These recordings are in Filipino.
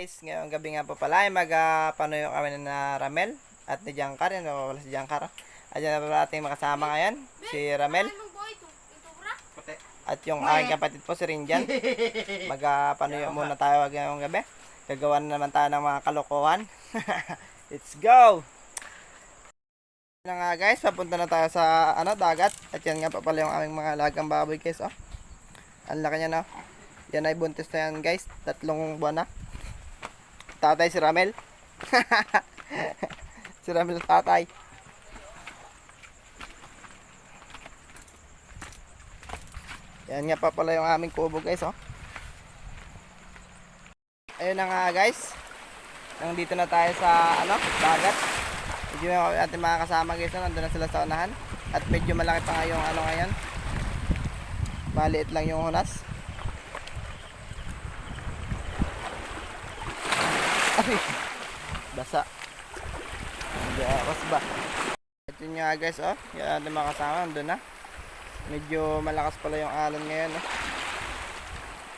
guys, ngayong gabi nga po pala ay magpanuyo kami na Ramel at ni Giancar, yan wala si Giancar. At yan na pala ating makasama ngayon, si Ramel at yung aking kapatid po si Rinjan. Magpanuyo muna tayo ngayong gabi. Gagawa na naman tayo ng mga kalokohan. Let's go! Na nga guys, papunta na tayo sa dagat. At yan nga pa pala yung aming mga alagang baboy guys. Oh. Ang laki niya na. Yan ay buntis na yan guys, 3 buwan na. Tatay si Ramel. Si Ramel tatay. Yan nga pa pala yung aming kubo guys, oh. Ayun na nga guys. Nandito na tayo sa dagat. Medyo yung ating mga kasama guys, nandun na sila sa unahan. At medyo malaki pa nga yung ngayon. Maliit lang yung hunas. Ay, basa. Gawas ba? At yun nga guys, oh. Yan natin mga kasama, nandun na. Medyo malakas pala yung alon ngayon, oh.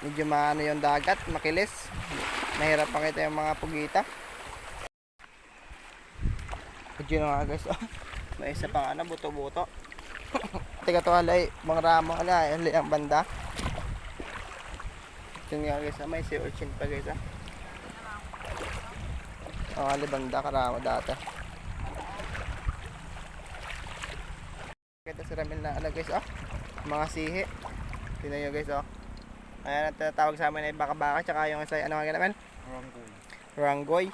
Medyo maano yung dagat, makilis. Mahirap makita yung mga pugita. At yun nga guys, oh. May isa pang buto-buto. Teka to alay, mga ramo alay ang banda. At yun nga guys, oh. May sea urchin pa guys, oh. Banda karamo dati. Kita si Ramil na guys, oh. Mga sihi. Tingnan nyo guys, oh. Ayan ang tinatawag sa amin ay baka-baka. Tsaka yung isa, ano nga naman? Ranggoy. Ranggoy.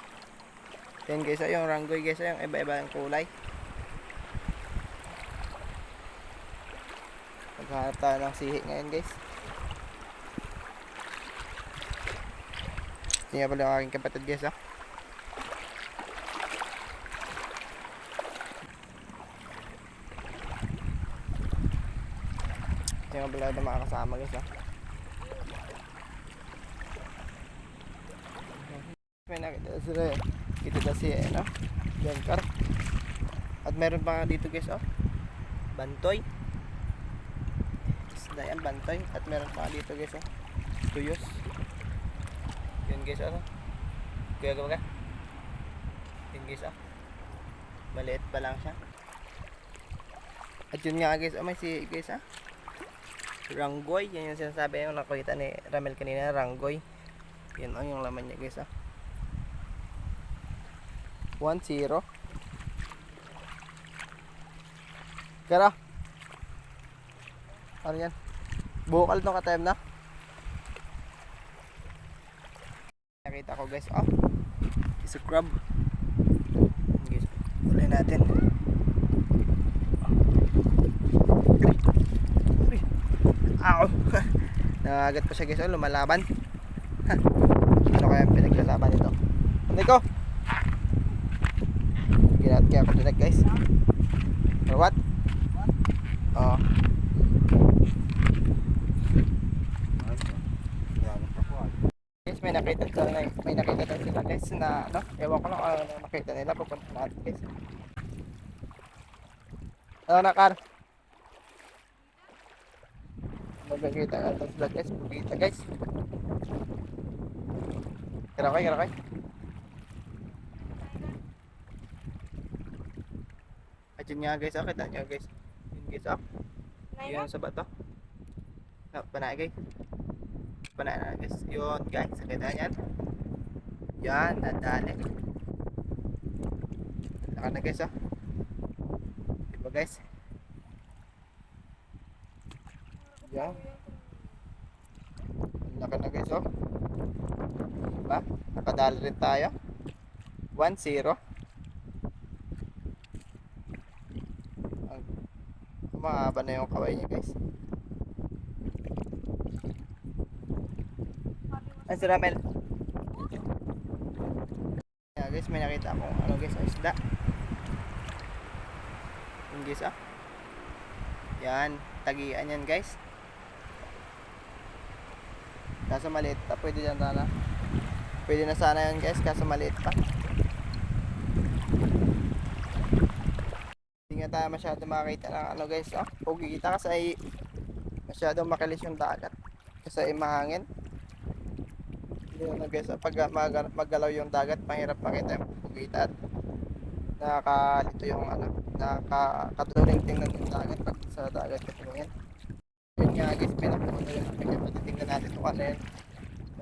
Yan guys, oh. Yung ranggoy guys, oh. Yung iba-iba yung kulay. Maghanap tayo ng sihi ngayon guys. Tingnan pala yung aking kapatid guys, oh. Yung pala na mga kasama guys, oh. May nakita sila, ito na si Giancar. At meron pa nga dito guys, oh. Bantoy. Isda yan, bantoy. At meron pa nga dito guys, oh. Tuyos. Yun guys, oh. Kuya ka. Yun guys, oh. Maliit pa lang siya. At yun nga guys, oh. May si guys, ah. Ranggoy, yan yung sinasabi yung nakita ni Ramel kanina, ranggoy. Yan ang yung laman niya guys, ah. 1-0. Kara. Ano yan? Bukal nung katayam na. Nakita ko guys, oh. Isa crab. Guys, ulay natin. Ow! Nagagat pa siya guys, oh, lumalaban. Ano kaya pinaglalaban nito? Hindi ko! Ginat kaya ako dinag guys. Or what? Oh. Guys, may nakita sila guys na ewan ko lang ano nakita nila, pupunta natin guys. Ano nakar? Magkakita nga ito sila guys, pugita guys. Kira kay. At yun nga guys, oh, kita nyo guys. Yun guys, oh. Yun sa bato. Panay guys. Panay na guys. Yun guys, kita nyan. Yan, nadali. Naka na guys, oh. Diba guys? Yan. Naka na guys, oh. Diba? Nakadali rin tayo. 1-0. Mahaba na yung kaway niya guys. Ay, si Ramel. Yeah, guys, may nakita akong guys, isda. Yung guys, ah. Yan, tagian yan guys. Kaso maliit pa, pwede dyan sana. Pwede na sana yan guys, kaso maliit pa. Hindi nga tayo masyado makakita ng guys, oh. Pugikita kasi ay masyado makilis yung dagat. Kasi ay mahangin. Yun na guys, pag maggalaw yung dagat, mahirap makita yung pugita at nakakalito yung ano, nakakaturing tingnan yung dagat pag sa dagat ka tingin. Yun nga guys, pinapuno yung aking patitingnan natin kung ano yun.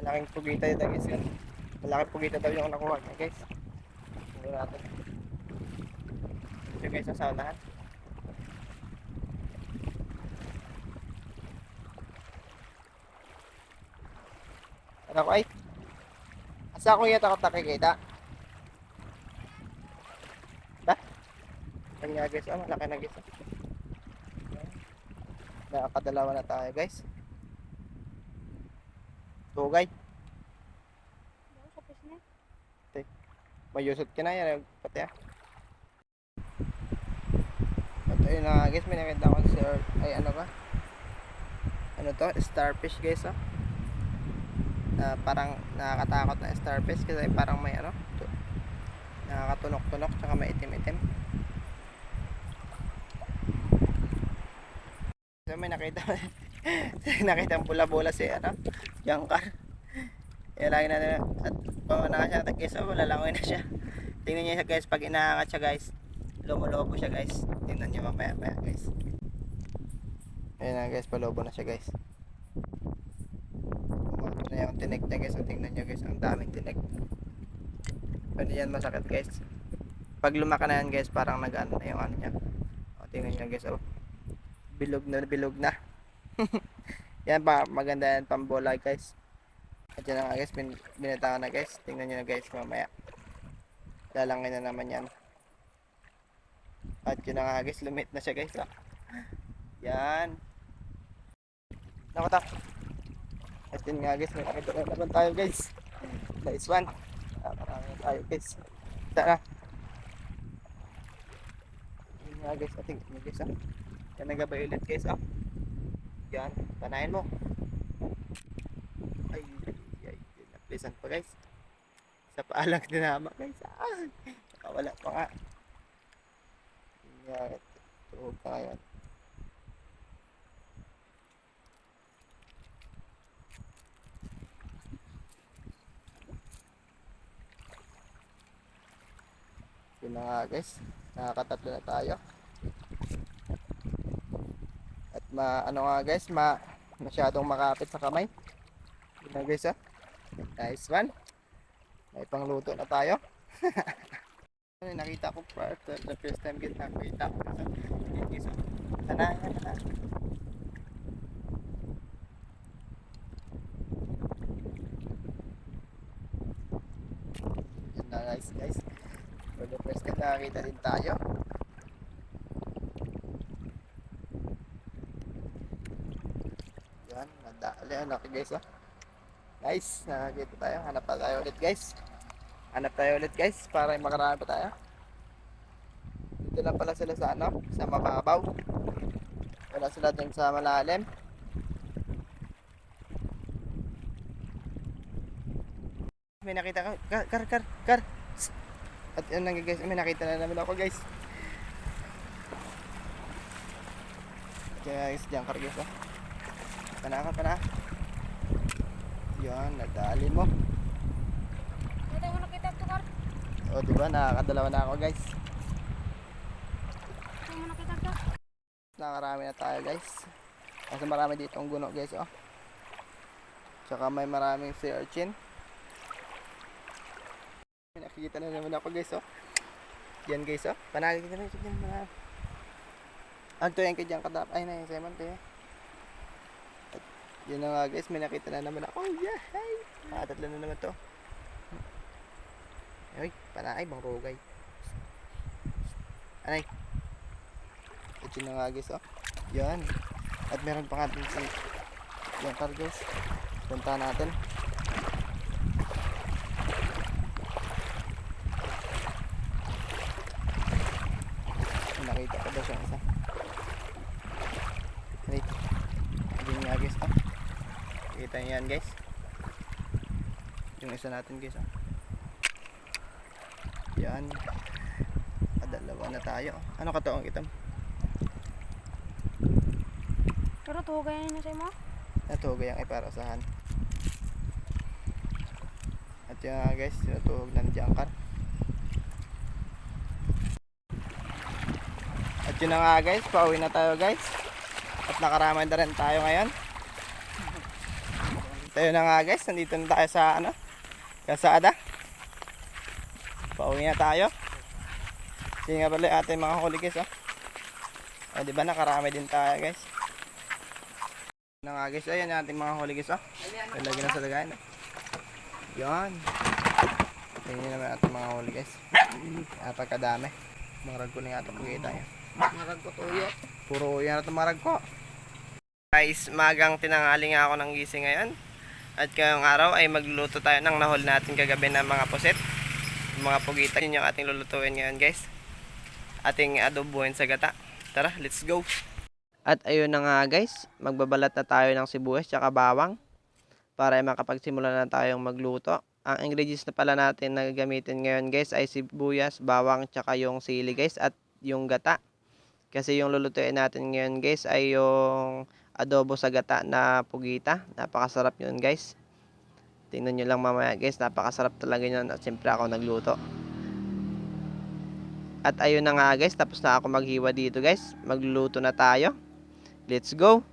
Malaking pugita yun guys yan. Malaking pugita daw yung nakuha niya guys. Tingnan natin. Ito guys, sa unahan. Ano ko ay? Asa ko yata ako nakikita? Da? Kanya guys, malaki na guys. Nakakadalawa na tayo guys. Tugay. Mayusot ka na yan. Pati ah. At ayun na guys, may nakita ko sir. Ay ano ba? Ano to? Starfish guys oh. Parang nakakatakot na starfish kasi parang may ano. Nakakatunok-tunok tsaka may itim-itim. So may nakita nakita ang bula-bula si ano, Jangkar. Eh lagi na at pamana siya guys, lalangoy na siya. Tingnan niyo siya guys, pag inaangat siya guys, lumulobo siya guys. Tingnan niyo mamaya guys. Ayun na guys, palobo na siya guys. Umato na yung tinik niya guys. Tingnan niyo guys, ang daming tinik. Pwede yan masakit guys. Pag lumaka na yan guys, parang nag-ano na yung ano niya. O, tingnan niyo guys, bilog na. Yan pa, maganda yan pambola guys. At yan na guys, binatawan na guys. Tingnan nyo na guys mamaya. Lalangin na naman yan. At yun na nga guys, lumit na siya guys. Yan. Nakota. At yun nga guys, may nakita na naman tayo guys. Nice one. Marami na tayo guys. Tara. Yun nga guys, ating yun guys Yan nagabay ulit guys Yan, panahin mo. Ay, naplisan pa guys. Sa paalang dinama guys. Nakawala pa nga. Yan, tuog pa ngayon. Yun na nga guys, nakakatatlo na tayo. At ano nga guys, masyadong makapit sa kamay. Yun na guys nice one. May pangluto na tayo. Nakita ko the first time nakita ko guys. Tanahan na. Yun na guys. For the first time nakakita din tayo. Yan, nadali laki guys Nice, nakakita tayo. Hanap pa tayo ulit guys. Para makarami pa tayo. Dito lang pala sila sa ano, sa mababaw. Wala sila dun sa malalim. May nakita ka, kar. At yun lang guys, may nakita na naman ako guys. Guys, diyan kar guys Pana. Yan, nadali mo. Ito mo nakita ito kar. O diba, nakakadalawa na ako guys. Ito mo nakita ito. Nakarami na tayo guys. Kasi marami dito ang guno guys Tsaka may maraming sea urchin. Nakikita na naman ako guys Yan guys panagin ka na dyan. Ang to yan ka dyan kadap. Ay na yung Simon to yun na nga guys, may nakita na naman ako. Yeah, tatlo na naman to. Ay, panay, bang rugay. Anay. At yun na nga guys Yan. At meron pa nga din si Jangkar guys. Punta natin. Nakita ko daw siya isa. Right. Yun nga guys Kita niyo yan guys. Yung isa natin guys Yan. Dalawa na tayo. Ano katoong itam? Pero tugay na siya mo? Natugay ang iparasahan. yun nga guys, tinutuhog ng jangkar. At yun na nga guys, pauwi na tayo guys. At nakaramay na rin tayo ngayon. Tayo na nga guys, nandito na tayo sa kalsada. Pauwi na tayo. Sige nga pala ating mga huli guys, oh. Ay, diba nakaramay din tayo guys. Na nga guys, ayan ating mga huli guys, oh. Lalagyan na sa lagayan, oh. Yan. Tingnan naman ating mga huli guys. Napakadami. Marag ko na yata pagkita yan. Marag ko tuyo. Puro yan na marag ko. Guys, magang tinanghali nga ako ng gising ngayon. At ngayong araw ay magluluto tayo ng nahol natin kagabi ng mga puset. Mga pugita. Yun yung ating lulutuin ngayon guys. Ating adobuhin sa gata. Tara, let's go. At ayun na nga guys, magbabalat na tayo ng sibuyas tsaka bawang para ay makapagsimula na tayong magluto. Ang ingredients na pala natin na gagamitin ngayon guys ay sibuyas, bawang tsaka yung sili guys at yung gata. Kasi yung lulutuin natin ngayon guys ay yung adobo sa gata na pugita. Napakasarap yun guys. Tingnan nyo lang mamaya guys, napakasarap talaga yun at siyempre ako nagluto. At ayun na nga guys, tapos na ako maghiwa dito guys. Magluluto na tayo. Let's go.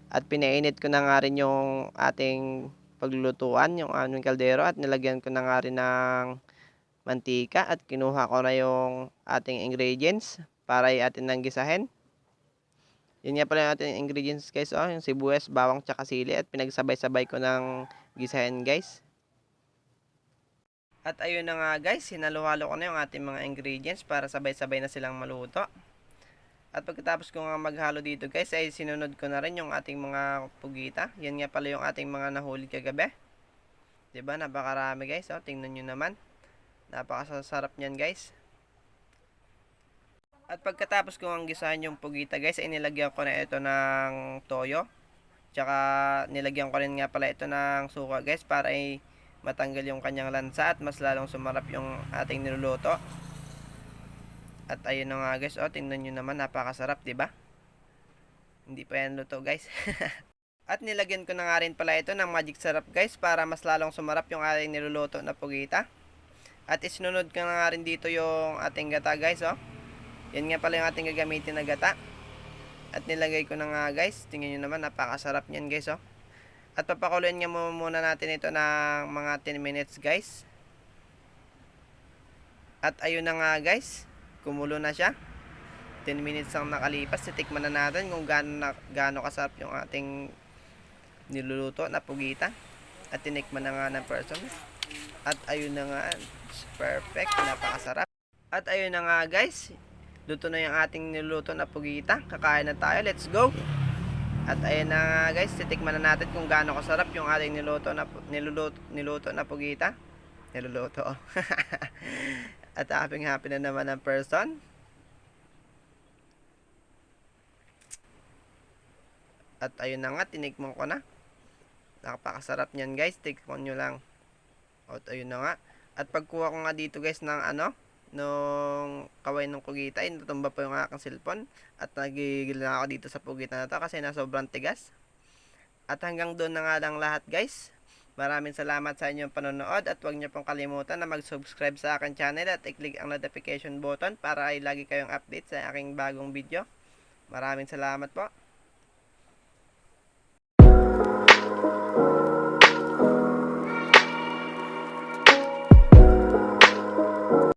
At pinainit ko na nga rin yung ating paglulutuan, yung aming kaldero. At nilagyan ko na nga rin ng mantika. At kinuha ko na yung ating ingredients para i-atin ng gisahin. Yun nga pala yung ating ingredients guys. Oh, yung sibuyas, bawang, tsaka sili. At pinagsabay-sabay ko ng gisahin guys. At ayun na nga guys, hinalo-halo ko na yung ating mga ingredients para sabay-sabay na silang maluto. At pagkatapos ko nga maghalo dito guys, ay sinunod ko na rin yung ating mga pugita. Yan nga pala yung ating mga nahuli kagabi. Diba? Napakarami guys. Oh, tingnan nyo naman. Napakasarap niyan guys. At pagkatapos ko ang gisahan yung pugita guys, ay nilagyan ko na ito ng toyo. Tsaka nilagyan ko rin nga pala ito ng suka guys para ay matanggal yung kanyang lansa at mas lalong sumarap yung ating niluluto. At ayun na nga guys, oh, tingnan nyo naman, napakasarap, diba? Hindi pa yan luto guys. At nilagyan ko na nga rin pala ito ng magic syrup guys para mas lalong sumarap yung ating niluluto na pugita. At isinunod ko na nga rin dito yung ating gata guys, oh. Yan nga pala yung ating gagamitin na gata. At nilagay ko na nga guys, tingnan nyo naman, napakasarap niyan guys, oh. At papakuluin nga muna natin ito ng mga 10 minutes guys. At ayun na nga guys, kumulo na siya. 10 minutes ang nakalipas. Titikman na natin kung gaano kasarap yung ating niluluto na pugita. At tinikman na nga ng person. At ayun na nga, perfect, napakasarap. At ayun na nga guys, luto na yung ating niluluto na pugita. Kakain na tayo, let's go. At ayun na nga guys, titikman na natin kung gaano kasarap yung ating niluto na pugita. Niluluto. At happy na naman ang person. At ayun na nga, tinikman ko na. Napakasarap niyan guys, tikman nyo lang. At ayun na nga. At pagkuha ko nga dito guys ng nung kaway ng pugita, natumba po yung aking cellphone. At nagigil na ako dito sa pugita na to kasi na sobrang tigas. At hanggang doon na nga lang lahat guys. Maraming salamat sa inyong panonood at huwag niyo pong kalimutan na mag-subscribe sa aking channel at i-click ang notification button para ay lagi kayong update sa aking bagong video. Maraming salamat po.